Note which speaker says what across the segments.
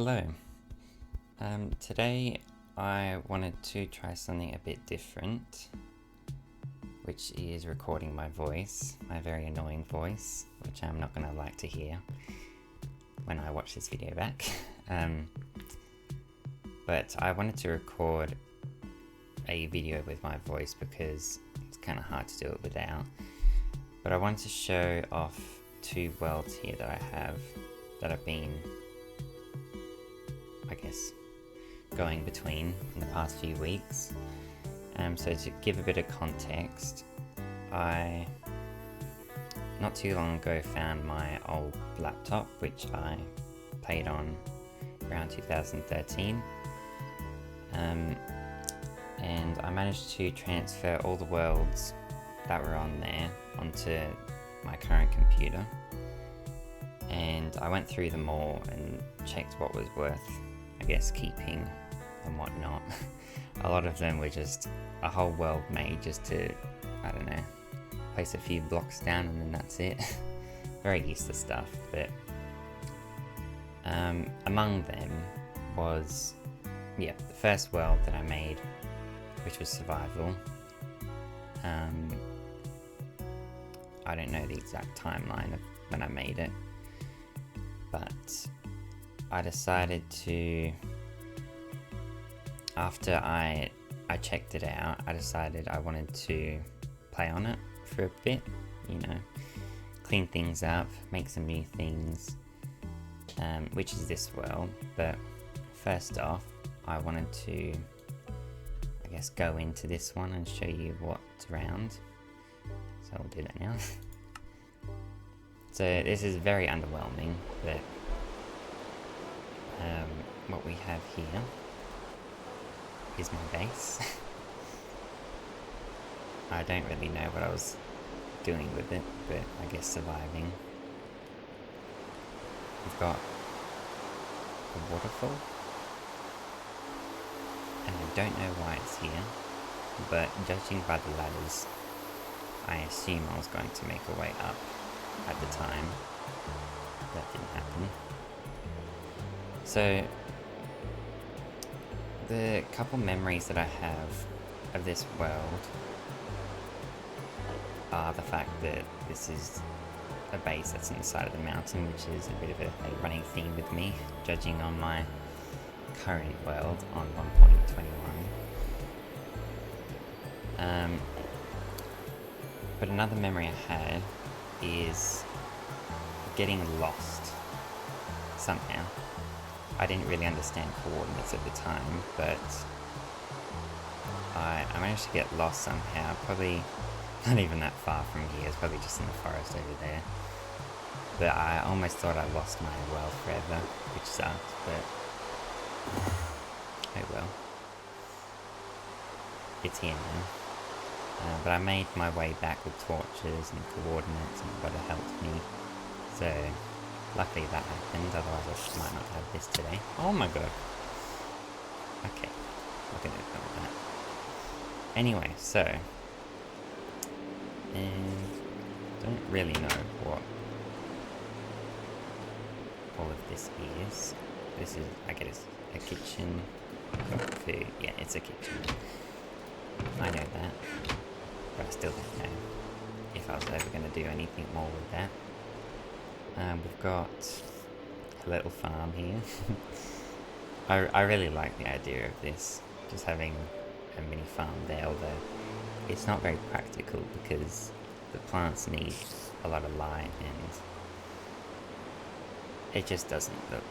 Speaker 1: Hello. Today I wanted to try something a bit different, which is recording my voice, my very annoying voice, which I'm not going to like to hear when I watch this video back. But I wanted to record a video with my voice because it's kind of hard to do it without. But I wanted to show off two worlds here that I have that I've been, I guess, going between in the past few weeks. So to give a bit of context, I not too long ago found my old laptop, which I played on around 2013, and I managed to transfer all the worlds that were on there onto my current computer, and I went through them all and checked what was worth, I guess, keeping and whatnot. A lot of them were just a whole world made just to, I don't know, place a few blocks down and then that's it. Very useless stuff, but among them was, the first world that I made, which was survival. I don't know the exact timeline of when I made it, but I decided to, after I checked it out, I decided I wanted to play on it for a bit, clean things up, make some new things, which is this world. But first off, I wanted to, I guess, go into this one and show you what's around. So I'll do that now. So this is very underwhelming, but what we have here is my base. I don't really know what I was doing with it, but I guess surviving. We've got a waterfall, and I don't know why it's here, but judging by the ladders, I assume I was going to make a way up at the time. That didn't happen. So the couple memories that I have of this world are the fact that this is a base that's on the side of the mountain, which is a bit of a running theme with me, judging on my current world on 1.21. But another memory I had is getting lost somehow. I didn't really understand coordinates at the time, but I managed to get lost somehow, probably not even that far from here, it's probably just in the forest over there. But I almost thought I lost my world forever, which sucks, but oh well. It's here now. But I made my way back with torches and coordinates, and God helped me. So luckily that happened, otherwise I might not have this today. Oh my god. Okay, I'm gonna ignore that. Anyway, so, and don't really know what all of this is. This is, I guess, a kitchen. Got food. Yeah, it's a kitchen. I know that, but I still don't know if I was ever going to do anything more with that. We've got a little farm here. I really like the idea of this, just having a mini farm there, although it's not very practical because the plants need a lot of light and it just doesn't look,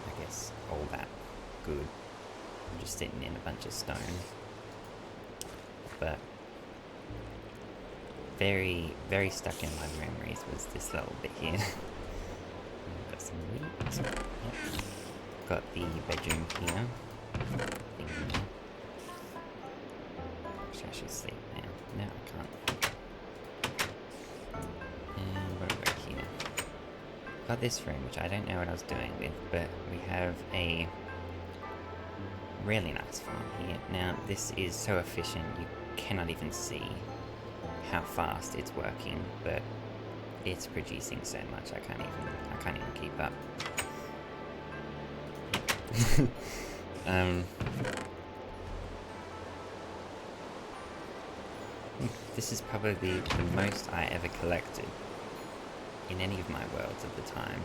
Speaker 1: I guess, all that good. I'm just sitting in a bunch of stone. But very, very stuck in my memories was this little bit here. Got some meat. Yep. Got the bedroom here. Actually, I should sleep now. No, I can't. And what have we got here? Got this room, which I don't know what I was doing with, but we have a really nice farm here. Now, this is so efficient, you cannot even see how fast it's working, but it's producing so much I can't even keep up. um, this is probably the most I ever collected in any of my worlds at the time.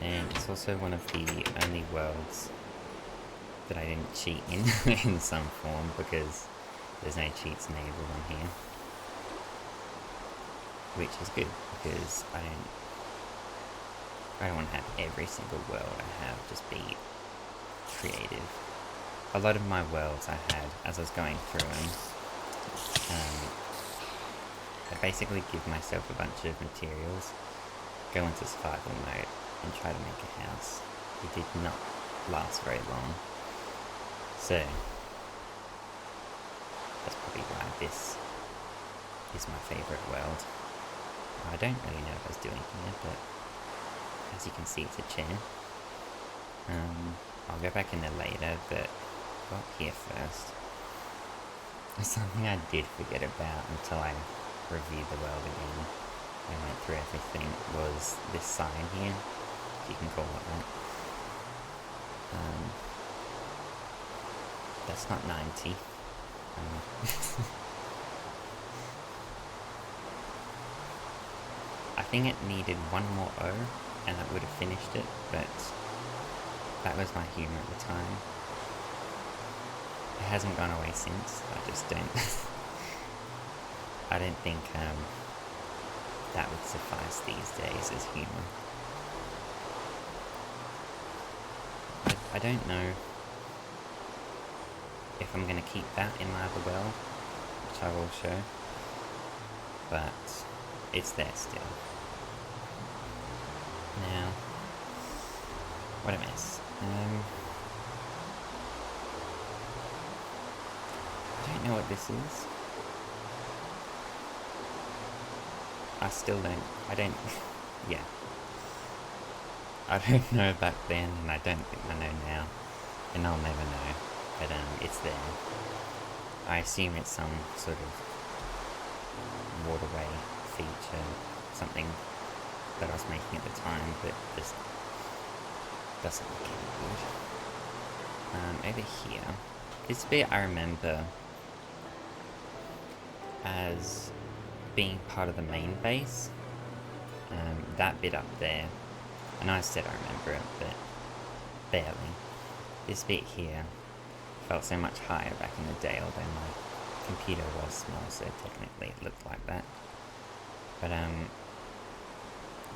Speaker 1: And it's also one of the only worlds that I didn't cheat in in some form, because there's no cheats enabled on here. Which is good, because I don't want to have every single world I have just be creative. A lot of my worlds I had, as I was going through them, I basically give myself a bunch of materials, go into survival mode, and try to make a house. It did not last very long. So, that's probably why this is my favourite world. I don't really know what I was doing here, but as you can see, it's a chair. I'll go back in there later, but go up here first. Something I did forget about until I reviewed the world again and went through everything was this sign here, if you can call it that. That's not 90. I think it needed one more O, and that would have finished it, but that was my humour at the time. It hasn't gone away since. I just don't. I don't think that would suffice these days as humour. I don't know if I'm going to keep that in my other world, which I will show, but it's there still. Now, what a mess. I don't know what this is. I still don't, yeah. I don't know back then, and I don't think I know now, and I'll never know, but it's there. I assume it's some sort of waterway feature, something that I was making at the time, but just doesn't look any good. Over here, this bit I remember as being part of the main base. That bit up there, I know I said I remember it, but barely. This bit here felt so much higher back in the day, although my computer was small, so technically it looked like that. But I'm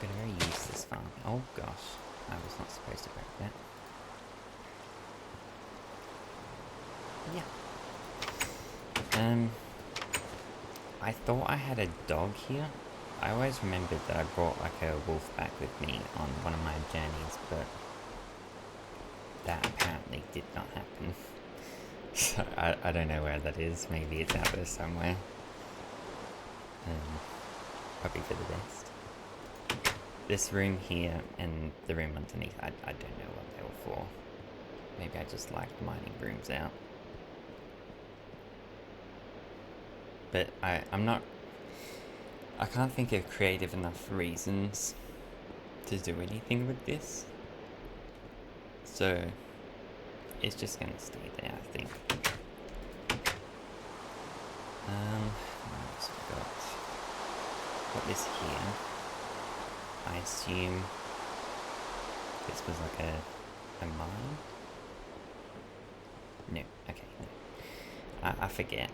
Speaker 1: gonna very useless farm. Oh gosh, I was not supposed to break that. Yeah. I thought I had a dog here. I always remembered that I brought like a wolf back with me on one of my journeys, but that apparently did not happen. So I don't know where that is. Maybe it's out there somewhere. Probably for the best. This room here and the room underneath, I don't know what they were for. Maybe I just liked mining rooms out. But I can't think of creative enough reasons to do anything with this. So it's just gonna stay there, I think. I just forgot. Got this here. I assume this was like a mine? No, okay, no. I forget.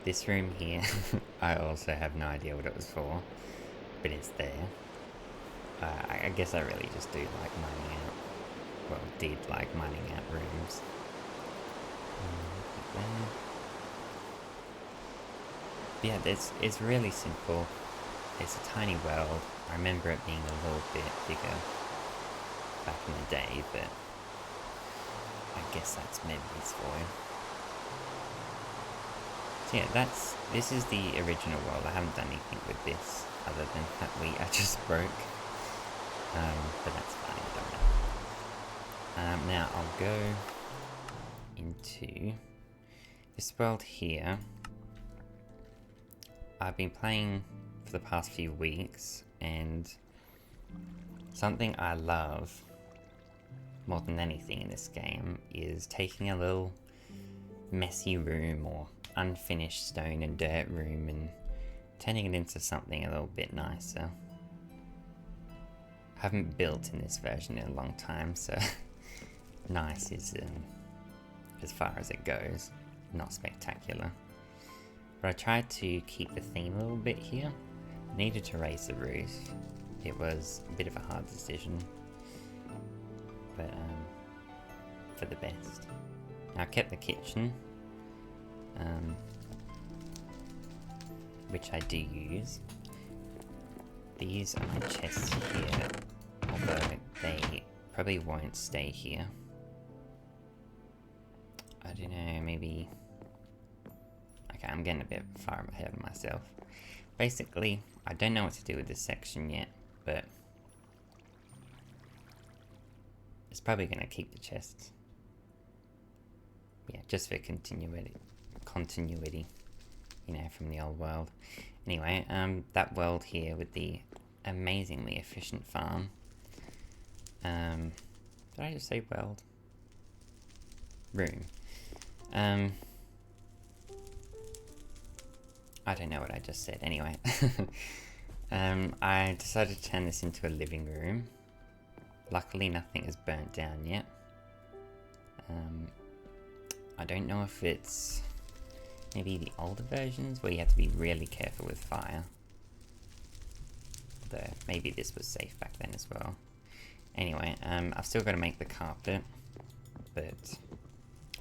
Speaker 1: This room here, I also have no idea what it was for, but it's there. I guess I really just do like mining out, well, did like mining out rooms. Yeah, it's really simple. It's a tiny world. I remember it being a little bit bigger back in the day, but I guess that's memories for you. So yeah, this is the original world. I haven't done anything with this other than that I just broke. But that's fine, don't know. Now I'll go into this world here. I've been playing for the past few weeks, and something I love more than anything in this game is taking a little messy room or unfinished stone and dirt room and turning it into something a little bit nicer. I haven't built in this version in a long time, so nice is as far as it goes, not spectacular. But I tried to keep the theme a little bit here. I needed to raise the roof. It was a bit of a hard decision, but for the best. Now I kept the kitchen, which I do use. These are my chests here, although they probably won't stay here. I don't know, maybe... Okay, I'm getting a bit far ahead of myself. Basically, I don't know what to do with this section yet, but it's probably going to keep the chests. Yeah, just for continuity, you know, from the old world. Anyway, that world here with the amazingly efficient farm. Did I just say world? Room. I don't know what I just said. Anyway, I decided to turn this into a living room. Luckily, nothing is burnt down yet. I don't know if it's maybe the older versions where you have to be really careful with fire. Though maybe this was safe back then as well. Anyway, I've still got to make the carpet, but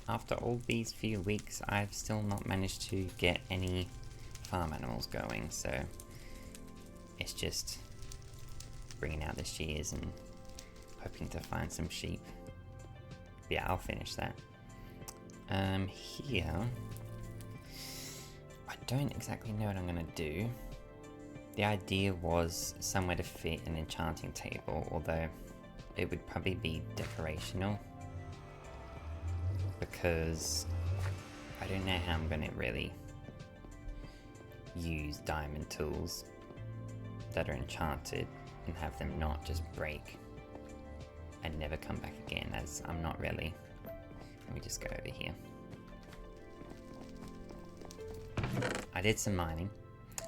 Speaker 1: after all these few weeks, I've still not managed to get any farm animals going, so it's just bringing out the shears and hoping to find some sheep. Yeah, I'll finish that. Here, I don't exactly know what I'm gonna do. The idea was somewhere to fit an enchanting table, although it would probably be decorational, because I don't know how I'm gonna really use diamond tools that are enchanted and have them not just break and never come back again, as I'm not really. Let me just go over here. I did some mining,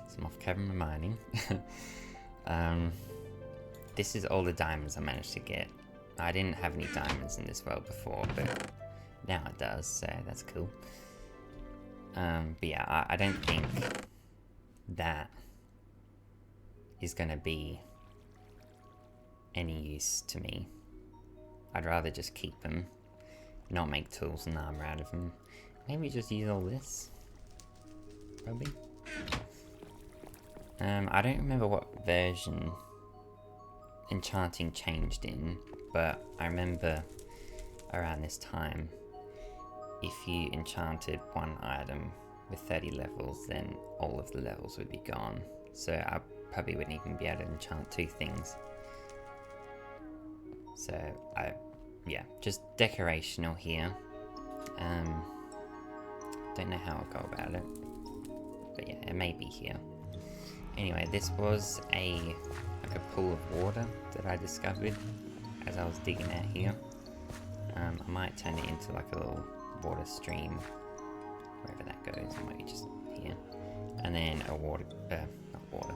Speaker 1: some off-camera mining. This is all the diamonds I managed to get. I didn't have any diamonds in this world before, but now it does, so that's cool. But yeah, I don't think that is gonna be any use to me. I'd rather just keep them, not make tools and armor out of them. Maybe just use all this, probably. I don't remember what version enchanting changed in, but I remember around this time, if you enchanted one item with 30 levels, then all of the levels would be gone. So I probably wouldn't even be able to enchant 2 things. So yeah, just decorational here. Don't know how I'll go about it, but yeah, it may be here. Anyway, this was like a pool of water that I discovered as I was digging out here. I might turn it into like a little water stream, wherever that goes. I might be just here. And then a water, not water,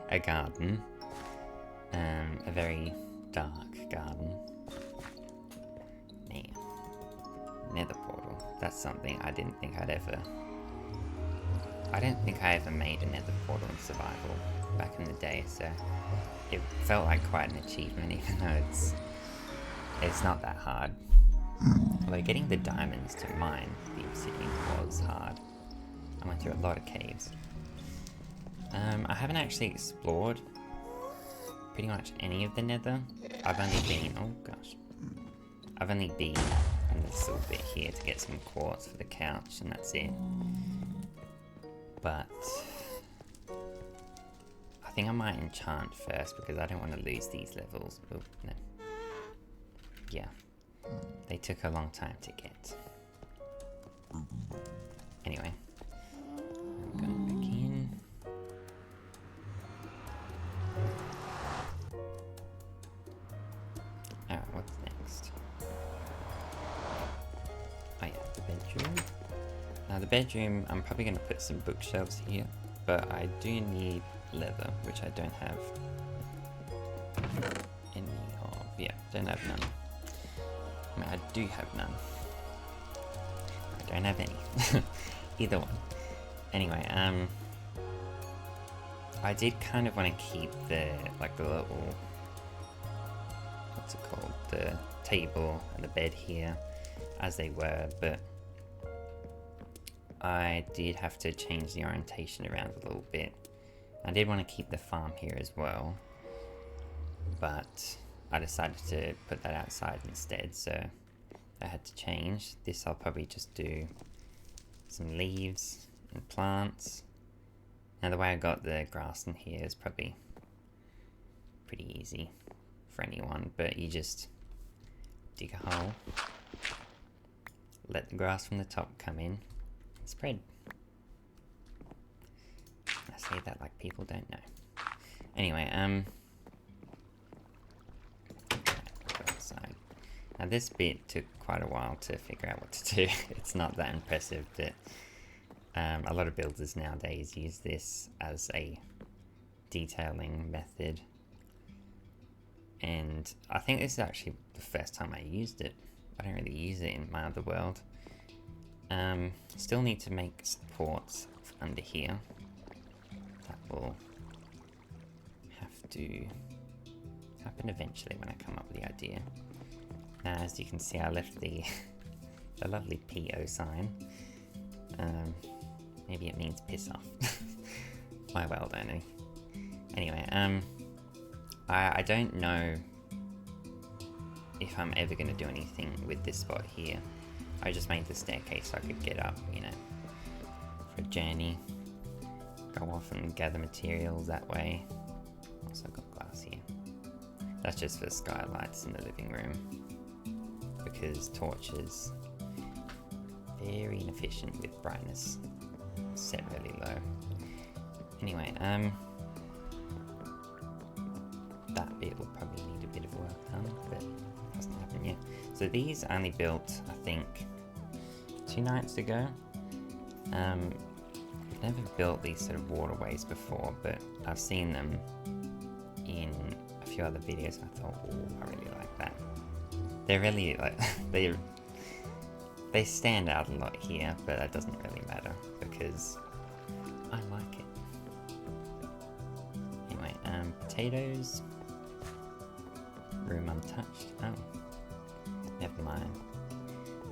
Speaker 1: a garden. A very dark garden. Now, nether portal. That's something I didn't think I'd ever... I don't think I ever made a nether portal in survival back in the day, so it felt like quite an achievement, even though it's not that hard. Although getting the diamonds to mine the obsidian was hard. I went through a lot of caves. I haven't actually explored pretty much any of the nether. I've only been, oh gosh. I've only been in this little bit here to get some quartz for the couch, and that's it. But I think I might enchant first because I don't want to lose these levels. Oh, no. Yeah. They took a long time to get. Anyway. I'm going back in. Alright, what's next? bedroom. Now the bedroom, I'm probably going to put some bookshelves here, but I do need leather, which I don't have any of. Yeah, don't have none. I mean, I do have none. I don't have any. Either one. Anyway, I did kind of want to keep the little, what's it called, the table and the bed here as they were, but I did have to change the orientation around a little bit. I did want to keep the farm here as well, but I decided to put that outside instead, so I had to change. This I'll probably just do some leaves and plants. Now the way I got the grass in here is probably pretty easy for anyone, but you just dig a hole, let the grass from the top come in, and spread. I say that like people don't know. Anyway, outside. Now this bit took quite a while to figure out what to do. It's not that impressive, but a lot of builders nowadays use this as a detailing method, and I think this is actually the first time I used it. I don't really use it in my other world. Still need to make supports under here. That will have to happen eventually when I come up with the idea. Now, as you can see, I left the the lovely PO sign. Maybe it means piss off. My world only. Anyway, I don't know if I'm ever going to do anything with this spot here. I just made the staircase so I could get up, you know, for a journey. Go off and gather materials that way. Also got glass here. That's just for skylights in the living room, because torches very inefficient with brightness set really low. Anyway, that bit will probably need a bit of work done, but it hasn't happened yet. So these I only built, I think, 2 nights ago. I've never built these sort of waterways before, but I've seen them in a few other videos. I thought, oh, I really like that. They're really like they stand out a lot here, but that doesn't really matter because I like it. Anyway, potatoes, room untouched. Oh, never mind.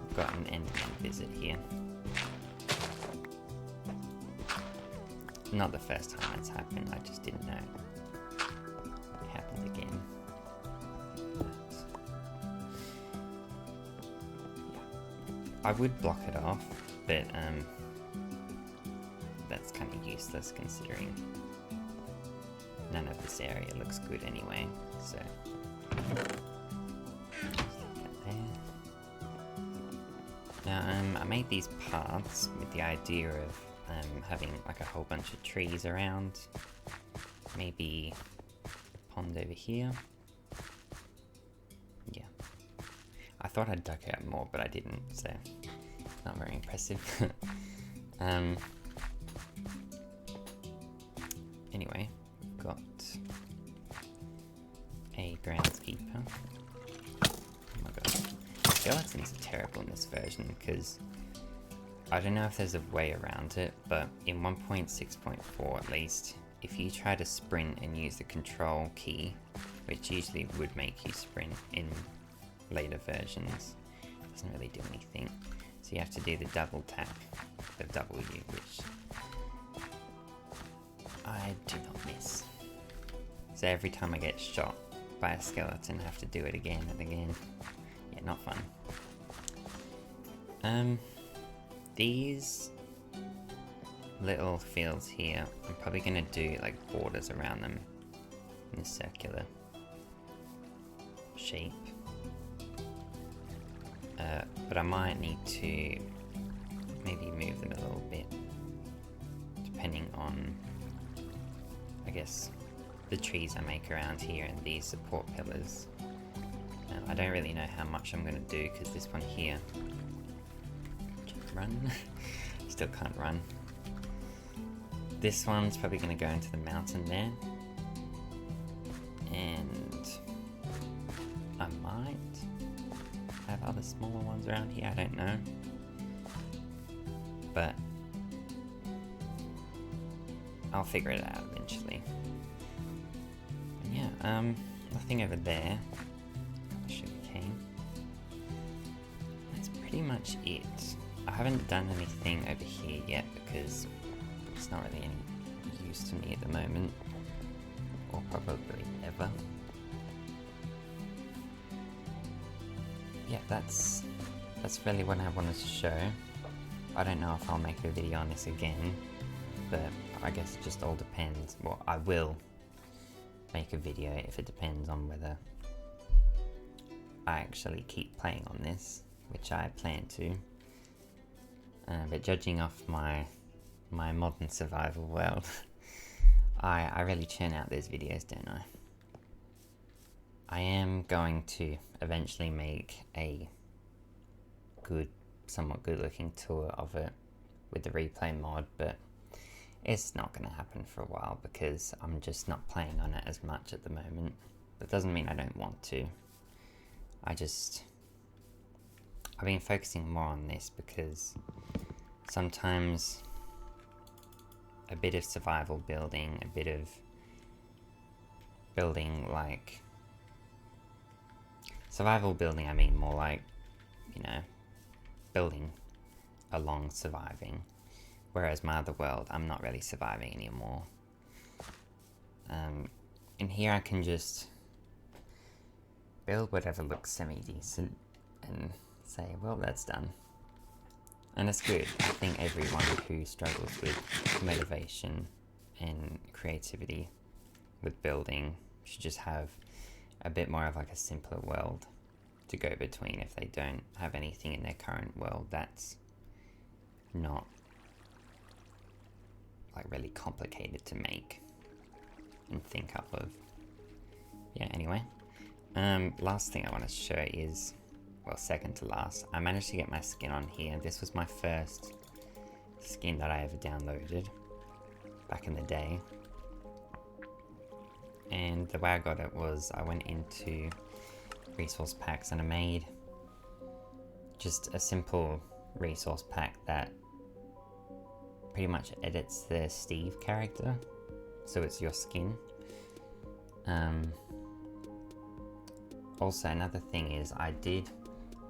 Speaker 1: I've got an enderman visit here. Not the first time it's happened, I just didn't know it happened again. I would block it off, but that's kind of useless considering none of this area looks good anyway, so now I made these paths with the idea of having like a whole bunch of trees around, maybe a pond over here. Yeah, I thought I'd dug out more, but I didn't, so not very impressive. Anyway, we've got a groundskeeper. Oh my god, skeletons are terrible in this version because I don't know if there's a way around it, but in 1.6.4 at least, if you try to sprint and use the control key, which usually would make you sprint in later versions, it doesn't really do anything. So you have to do the double tap, the W, which I do not miss. So every time I get shot by a skeleton, I have to do it again and again. Yeah, not fun. These little fields here, I'm probably going to do like borders around them in a circular shape. But I might need to maybe move them a little bit, depending on, I guess, the trees I make around here and these support pillars. I don't really know how much I'm going to do because this one here run. Still can't run. This one's probably going to go into the mountain there. And I might have other smaller ones around here, I don't know. But I'll figure it out eventually. And yeah, nothing over there. Sugarcane. That's pretty much it. I haven't done anything over here yet because it's not really any use to me at the moment, or probably ever. Yeah, that's really what I wanted to show. I don't know if I'll make a video on this again, but I guess it just all depends. Well, I will make a video if it depends on whether I actually keep playing on this, which I plan to. But judging off my modern survival world, I really churn out those videos, don't I? I am going to eventually make a somewhat good looking tour of it with the replay mod, but it's not going to happen for a while because I'm just not playing on it as much at the moment. That doesn't mean I don't want to. I've been focusing more on this because sometimes a bit of survival building, a bit of building like survival building, I mean more like, you know, building along surviving, whereas my other world I'm not really surviving anymore. In here I can just build whatever looks semi-decent and say, well, that's done. And it's good. I think everyone who struggles with motivation and creativity with building should just have a bit more of like a simpler world to go between if they don't have anything in their current world that's not like really complicated to make and think up of. Yeah, anyway. Last thing I want to show is, well, second to last, I managed to get my skin on here. This was my first skin that I ever downloaded back in the day. And the way I got it was I went into resource packs and I made just a simple resource pack that pretty much edits the Steve character, so it's your skin. Also, another thing is I did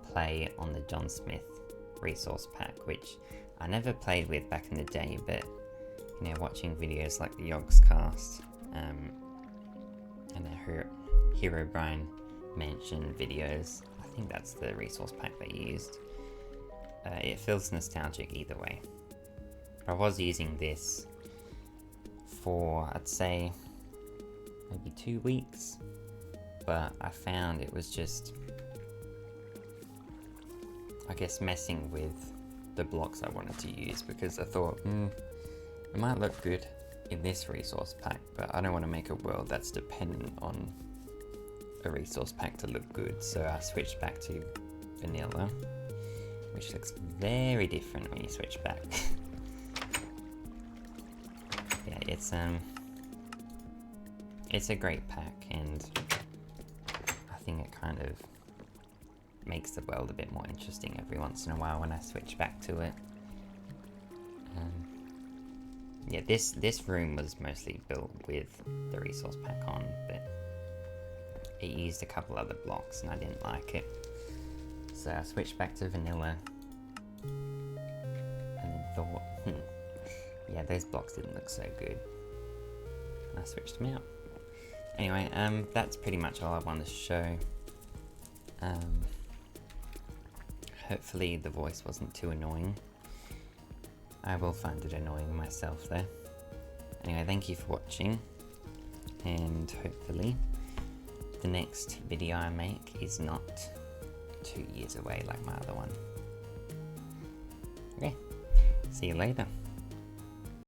Speaker 1: play on the John Smith resource pack, which I never played with back in the day, but you know, watching videos like the Yogscast and the Herobrine Mansion videos, I think that's the resource pack they used. It feels nostalgic either way. I was using this for, I'd say, maybe 2 weeks, but I found it was just, I guess, messing with the blocks I wanted to use, because I thought, it might look good in this resource pack, but I don't want to make a world that's dependent on a resource pack to look good, so I switched back to vanilla, which looks very different when you switch back. Yeah, it's a great pack, and I think it kind of makes the world a bit more interesting every once in a while when I switch back to it. Yeah, this room was mostly built with the resource pack on, but it used a couple other blocks and I didn't like it. So I switched back to vanilla and then thought, yeah, those blocks didn't look so good. And I switched them out. Anyway, that's pretty much all I wanted to show. Hopefully the voice wasn't too annoying. I will find it annoying myself though. Anyway, thank you for watching, and hopefully the next video I make is not 2 years away like my other one. Okay, see you later.